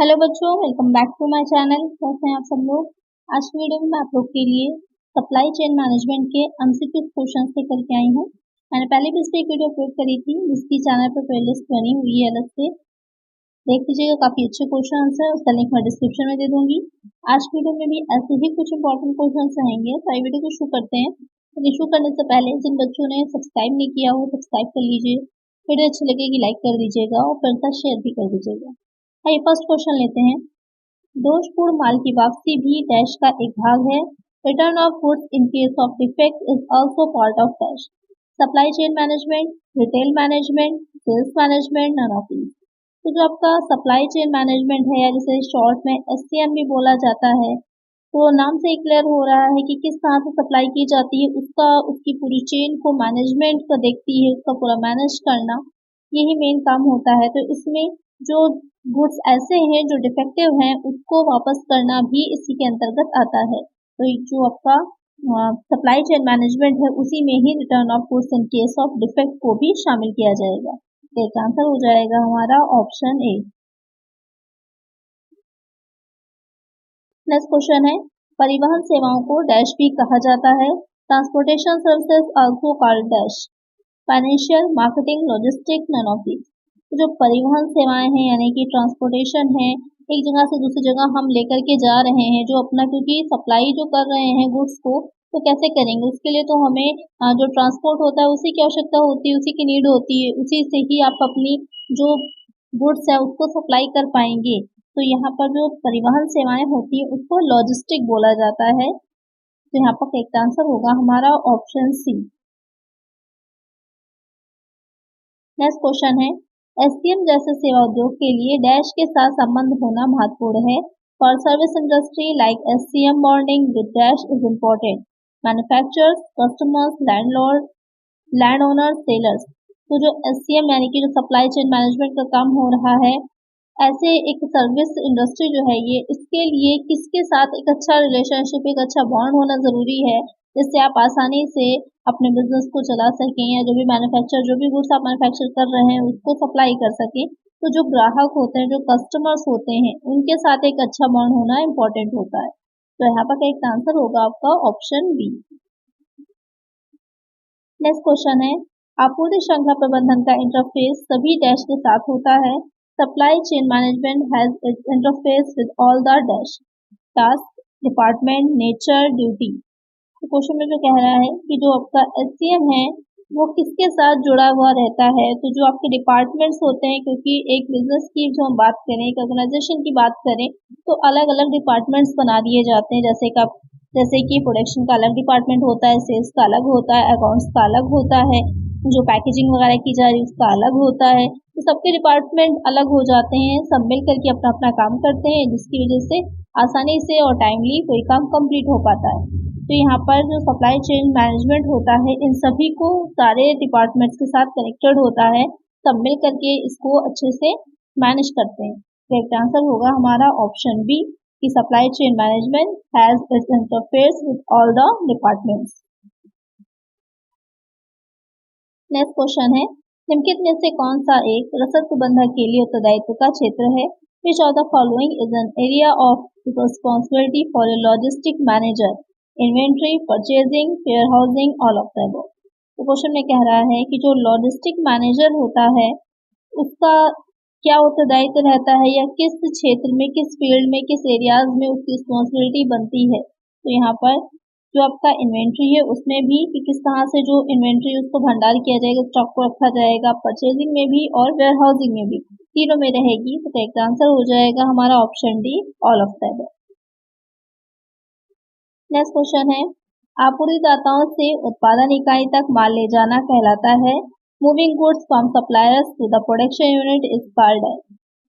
Hello बच्चों, welcome back to my channel. कैसे हैं आप सब लोग। आज की वीडियो में मैं आप लोग के लिए सप्लाई चेन मैनेजमेंट के एमसीक्यू क्वेश्चंस लेकर के आई हूँ। मैंने पहले भी इस पर एक वीडियो अपलोड करी थी जिसकी चैनल पर प्लेलिस्ट बनी हुई है अलग से, देख लीजिएगा। काफी अच्छे क्वेश्चंस है, उसका लिंक मैं डिस्क्रिप्शन में दे दूंगी। आज की वीडियो में भी ऐसे ही कुछ इंपॉर्टेंट क्वेश्चन रहेंगे। तो ये वीडियो को शुरू करते हैं। तो शुरू करने से पहले जिन बच्चों ने सब्सक्राइब नहीं किया हो सब्सक्राइब कर लीजिए। वीडियो अच्छी लगेगी लाइक कर दीजिएगा और फ्रेंड्स के साथ शेयर भी कर दीजिएगा। आइए फर्स्ट क्वेश्चन लेते हैं। दोषपूर्ण माल की वापसी भी डैश का एक भाग है। Return of goods in case of defect is also part of dash. Supply chain management, retail management, sales management, none of these. तो जो आपका सप्लाई चेन मैनेजमेंट है या जिसे शॉर्ट में एससीएम भी बोला जाता है, तो नाम से ही क्लियर हो रहा है कि किस तरह से सप्लाई की जाती है, उसकी पूरी चेन को मैनेजमेंट को देखती है, उसका पूरा मैनेज करना, यही मेन काम होता है। तो इसमें जो गुड्स ऐसे हैं जो डिफेक्टिव हैं उसको वापस करना भी इसी के अंतर्गत आता है। तो जो आपका सप्लाई चेन मैनेजमेंट है उसी में ही return of goods in case of defect को भी शामिल किया जाएगा। तो इसका आंसर हो जाएगा हमारा ऑप्शन ए। नेक्स्ट क्वेश्चन है, परिवहन सेवाओं को डैश भी कहा जाता है। Transportation services also called dash. Financial, marketing, logistic, none of these. तो जो परिवहन सेवाएं हैं यानी कि ट्रांसपोर्टेशन है, एक जगह से दूसरी जगह हम लेकर के जा रहे हैं, जो अपना क्योंकि सप्लाई जो कर रहे हैं गुड्स को, तो कैसे करेंगे उसके लिए तो हमें जो ट्रांसपोर्ट होता है उसी की आवश्यकता होती है, उसी की नीड होती है, उसी से ही आप अपनी जो गुड्स है उसको सप्लाई कर पाएंगे। तो यहाँ पर जो परिवहन सेवाएं होती है उसको लॉजिस्टिक बोला जाता है। तो यहाँ पर करेक्ट आंसर होगा हमारा ऑप्शन सी। नेक्स्ट क्वेश्चन है, एससीएम जैसे सेवा उद्योग के लिए डैश के साथ संबंध होना महत्वपूर्ण है। For service industry like SCM bonding with dash is important. Manufacturers, customers, landlord, land owners, sellers. तो जो एससीएम यानी कि जो सप्लाई चेन मैनेजमेंट का काम हो रहा है, ऐसे एक सर्विस इंडस्ट्री जो है ये, इसके लिए किसके साथ एक अच्छा रिलेशनशिप, एक अच्छा बॉन्ड होना जरूरी है, जिससे आप आसानी से अपने बिजनेस को चला सकें या जो भी मैन्युफैक्चर, जो भी गुड्स आप मैन्युफैक्चर कर रहे हैं उसको सप्लाई कर सकें। तो जो ग्राहक होते हैं, जो कस्टमर्स होते हैं, उनके साथ एक अच्छा बॉन्ड होना इम्पोर्टेंट होता है। तो यहाँ पर एक आंसर होगा आपका ऑप्शन बी। नेक्स्ट क्वेश्चन है, आपूर्ति श्रृंखला प्रबंधन का इंटरफेस सभी डैश के साथ होता है। Supply chain management has its interface with all the dash. Task, department, nature, duty. तो क्वेश्चन में जो कह रहा है कि जो आपका एससीएम है वो किसके साथ जुड़ा हुआ रहता है। तो जो आपके डिपार्टमेंट्स होते हैं, क्योंकि एक बिजनेस की जो हम बात करें, एक ऑर्गेनाइजेशन की बात करें, तो अलग अलग डिपार्टमेंट्स बना दिए जाते हैं। जैसे कि प्रोडक्शन का अलग डिपार्टमेंट होता है, सेल्स का अलग होता है, अकाउंट्स का अलग होता है, जो पैकेजिंग वगैरह की जा रही है उसका अलग होता है। तो सबके डिपार्टमेंट अलग हो जाते हैं, सब मिल करके अपना अपना काम करते हैं, जिसकी वजह से आसानी से और टाइमली कोई काम कंप्लीट हो पाता है। तो यहाँ पर जो सप्लाई चेन मैनेजमेंट होता है, इन सभी को सारे डिपार्टमेंट्स के साथ कनेक्टेड होता है, सब मिल करके इसको अच्छे से मैनेज करते हैं। करेक्ट आंसर होगा हमारा ऑप्शन बी कि supply chain management has its interface with all the departments. Next question है, निम्नलिखित में से कौन सा एक रसद प्रबंधक के लिए उत्तरदायित्व का क्षेत्र है। Which of the following is an area of responsibility for a logistic manager. Inventory, purchasing, warehousing, all of the above. तो क्वेश्चन में कह रहा है कि जो लॉजिस्टिक मैनेजर होता है उसका क्या उत्तरदायित्व रहता है, या किस क्षेत्र में, किस फील्ड में, किस एरियाज में उसकी रिस्पॉन्सिबिलिटी बनती है। तो यहाँ पर जो आपका इन्वेंट्री है उसमें भी कि किस तरह से जो इन्वेंट्री उसको भंडार किया जाएगा, स्टॉक को रखा जाएगा, परचेजिंग में भी और वेयर हाउसिंग में भी, तीनों में रहेगी। तो करेक्ट आंसर हो जाएगा हमारा option D, all of the above. Next question है, आपूर्तिदाताओं से उत्पादन इकाई तक माल ले जाना कहलाता है। Moving goods from suppliers to the production unit is called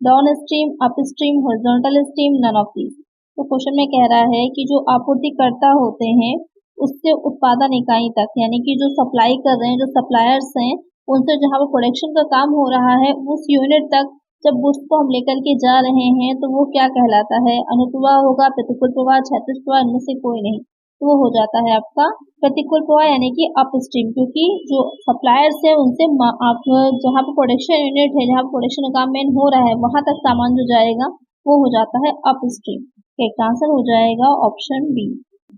downstream, upstream, horizontal stream, none of these. तो क्वेश्चन में कह रहा है कि जो आपूर्तिकर्ता होते हैं उससे उत्पादन इकाई तक, यानी कि जो सप्लाई कर रहे हैं, जो सप्लायर्स हैं, उनसे जहाँ पर प्रोडक्शन का काम हो रहा है उस यूनिट तक जब गुड्स को हम लेकर के जा रहे हैं तो वो क्या कहलाता है। अनुप्रवाह होगा, प्रतिकूल प्रवाह, क्षैतिज प्रवाह, इनमें से कोई नहीं, तो वो हो जाता है आपका प्रतिकूल प्रवाह यानी कि अप स्ट्रीम। क्योंकि जो सप्लायर्स है उनसे आप जहाँ पर प्रोडक्शन यूनिट है, जहाँ प्रोडक्शन का काम मेन हो रहा है, वहां तक सामान जो जाएगा वो हो जाता है अपस्ट्रीम। करेक्ट आंसर हो जाएगा ऑप्शन बी।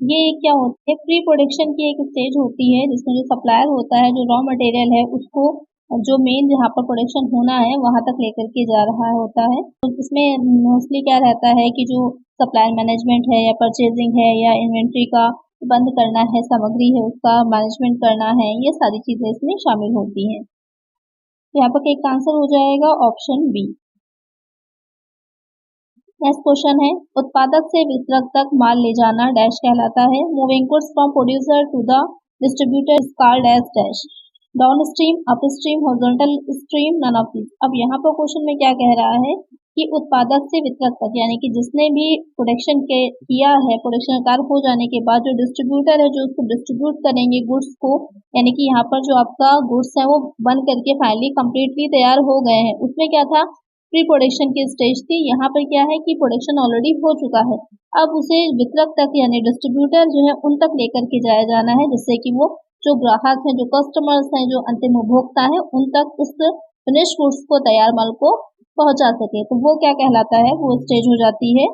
ये क्या होती है, प्री प्रोडक्शन की एक स्टेज होती है जिसमें जो सप्लायर होता है जो रॉ मटेरियल है उसको जो मेन जहाँ पर प्रोडक्शन होना है वहां तक लेकर के जा रहा होता है। तो इसमें मोस्टली क्या रहता है कि जो सप्लायर मैनेजमेंट है या परचेजिंग है या इन्वेंट्री का बंद करना है, सामग्री है उसका मैनेजमेंट करना है, ये सारी चीजें इसमें शामिल होती हैं। तो यहाँ पर एक आंसर हो जाएगा ऑप्शन बी। नेक्स्ट क्वेश्चन है, उत्पादक से वितरक तक माल ले जाना डैश कहलाता है। Moving goods from producer to the distributor is called as dash. Downstream, upstream, horizontal stream, none of this. अब यहाँ पर क्वेश्चन में क्या कह रहा है कि उत्पादक से वितरक तक, यानी कि जिसने भी प्रोडक्शन किया है, प्रोडक्शन कार्य हो जाने के बाद जो डिस्ट्रीब्यूटर है जो उसको डिस्ट्रीब्यूट करेंगे गुड्स को, यानी कि यहाँ पर जो आपका गुड्स है वो बन करके फाइनली कंप्लीटली तैयार हो गए हैं। उसमें क्या था, प्री प्रोडक्शन की स्टेज थी। यहाँ पर क्या है कि प्रोडक्शन ऑलरेडी हो चुका है, अब उसे वितरक तक यानी डिस्ट्रीब्यूटर जो है उन तक लेकर के जाया जाना है, जिससे कि वो जो ग्राहक हैं, जो कस्टमर्स हैं, जो अंतिम उपभोक्ता है उन तक उस फिनिश गुड्स को, तैयार माल को पहुंचा सके। तो वो क्या कहलाता है, वो स्टेज हो जाती है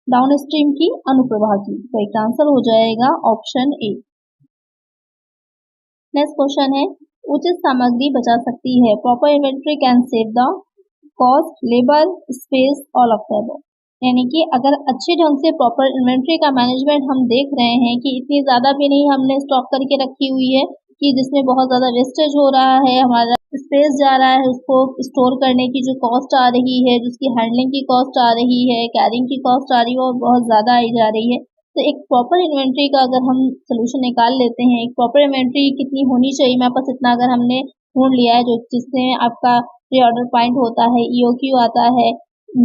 डाउन स्ट्रीम की, अनुप्रवाह की। तो एक आंसर हो जाएगा ऑप्शन ए। नेक्स्ट क्वेश्चन है, उचित सामग्री बचा सकती है। Proper inventory can save the cost, labour, space, all of the above. यानी कि अगर अच्छे ढंग से प्रॉपर इन्वेंट्री का मैनेजमेंट हम देख रहे हैं कि इतनी ज्यादा भी नहीं हमने स्टॉक करके रखी हुई है कि जिसमें बहुत ज्यादा वेस्टेज हो रहा है, हमारा स्पेस जा रहा है, उसको स्टोर करने की जो कॉस्ट आ रही है, जिसकी हैंडलिंग की कॉस्ट आ रही है, कैरिंग की कॉस्ट आ रही है और बहुत ज्यादा आई जा रही है। तो एक प्रॉपर इन्वेंट्री का अगर हम सोल्यूशन निकाल लेते हैं, एक प्रॉपर इन्वेंट्री कितनी होनी चाहिए मेरे पास, इतना अगर हमने ढूंढ लिया है, जो जिससे आपका प्री ऑर्डर पॉइंट होता है, ईओक्यू आता है,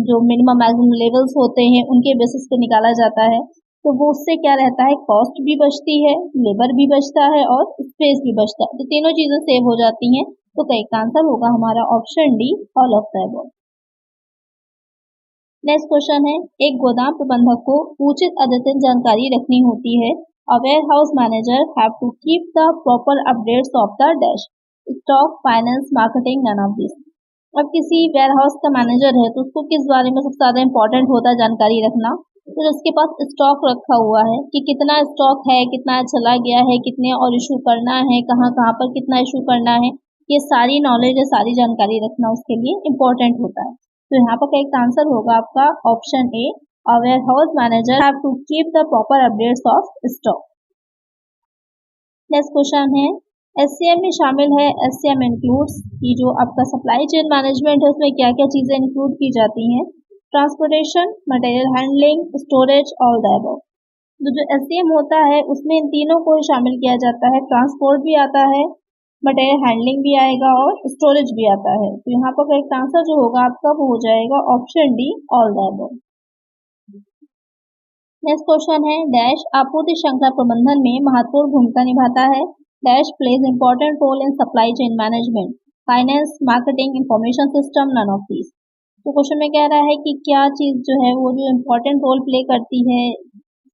जो मिनिमम मैक्सिमम लेवल्स होते हैं उनके बेसिस पे निकाला जाता है, तो वो उससे क्या रहता है, कॉस्ट भी बचती है, लेबर भी बचता है और स्पेस भी बचता है। तो तीनों चीजें सेव हो जाती हैं। तो करेक्ट आंसर होगा हमारा option D, all of the above. Next question है, एक गोदाम प्रबंधक को उचित अद्यतन जानकारी रखनी होती है। A warehouse manager have to keep the proper updates of the dash, stock, finance, marketing, none of this. अब किसी वेयर हाउस का मैनेजर है तो उसको किस बारे में सबसे ज्यादा इंपॉर्टेंट होता है जानकारी रखना, तो उसके पास स्टॉक रखा हुआ है कि कितना स्टॉक है, कितना चला गया है, कितने और इशू करना है, कहाँ कहाँ पर कितना इशू करना है, ये सारी नॉलेज है, सारी जानकारी रखना उसके लिए इम्पोर्टेंट होता है। तो यहाँ पर करेक्ट आंसर होगा आपका option A, a warehouse manager have to keep the proper updates of stock. Next question है, एससीएम में शामिल है। एससीएम इंक्लूड्स की जो आपका सप्लाई चेन मैनेजमेंट है उसमें क्या क्या चीजें इंक्लूड की जाती हैं, transportation, material handling, storage, all the above. तो जो एससीएम होता है उसमें इन तीनों को शामिल किया जाता है, ट्रांसपोर्ट भी आता है, मटेरियल हैंडलिंग भी आएगा और स्टोरेज भी आता है। तो यहाँ पर करेक्ट आंसर जो होगा आपका वो हो जाएगा option D, all the above. Next question है, डैश आपूर्ति श्रृंखला प्रबंधन में महत्वपूर्ण भूमिका निभाता है। Dash plays important role in supply chain management, finance, marketing, information system, none of these. तो क्वेश्चन में कह रहा है कि क्या चीज जो है वो जो इम्पोर्टेंट रोल प्ले करती है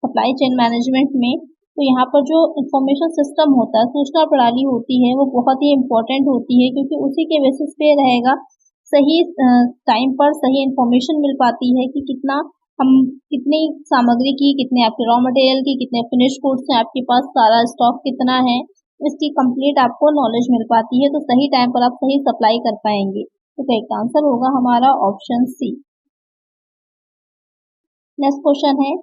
सप्लाई चेन मैनेजमेंट में। तो यहाँ पर जो इंफॉर्मेशन सिस्टम होता है, सूचना प्रणाली होती है, वो बहुत ही इम्पोर्टेंट होती है, क्योंकि उसी के बेसिस पे रहेगा सही टाइम पर सही इंफॉर्मेशन मिल पाती है कि कितना हम कितनी सामग्री की, कितने आपके रॉ मटेरियल की, कितने फिनिश गुड्स हैं आपके पास, सारा स्टॉक कितना है, इसकी कंप्लीट आपको नॉलेज मिल पाती है। तो सही टाइम पर आप सही सप्लाई कर पाएंगे। तो करेक्ट आंसर होगा हमारा ऑप्शन सी। नेक्स्ट क्वेश्चन है,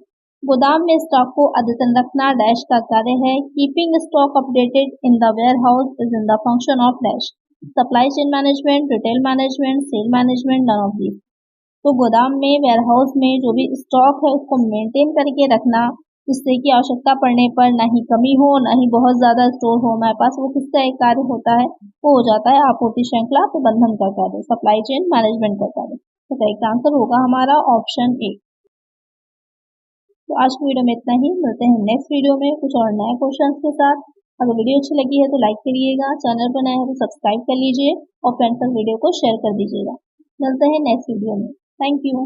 गोदाम में स्टॉक को अद्यतन रखना डैश का कार्य है। Keeping stock updated in the warehouse is in the function of dash, supply chain management, retail management, sale management, none of these. तो गोदाम में, वेयर हाउस में जो भी स्टॉक है उसको मेंटेन करके रखना, जिससे कि आवश्यकता पड़ने पर ना ही कमी हो ना ही बहुत ज्यादा स्टोर हो हमारे पास, वो किसका एक कार्य होता है, वो हो जाता है आपूर्ति श्रृंखला प्रबंधन का कार्य, सप्लाई चेन मैनेजमेंट का कार्य। तो करेक्ट आंसर होगा हमारा ऑप्शन ए। तो आज की वीडियो में इतना ही, मिलते हैं नेक्स्ट वीडियो में कुछ और नए क्वेश्चंस के साथ। अगर वीडियो अच्छी लगी है तो लाइक करिएगा, चैनल पर नए हैं तो सब्सक्राइब कर लीजिए और फ्रेंड्स तक वीडियो को शेयर कर दीजिएगा। मिलते हैं नेक्स्ट वीडियो में। Thank you.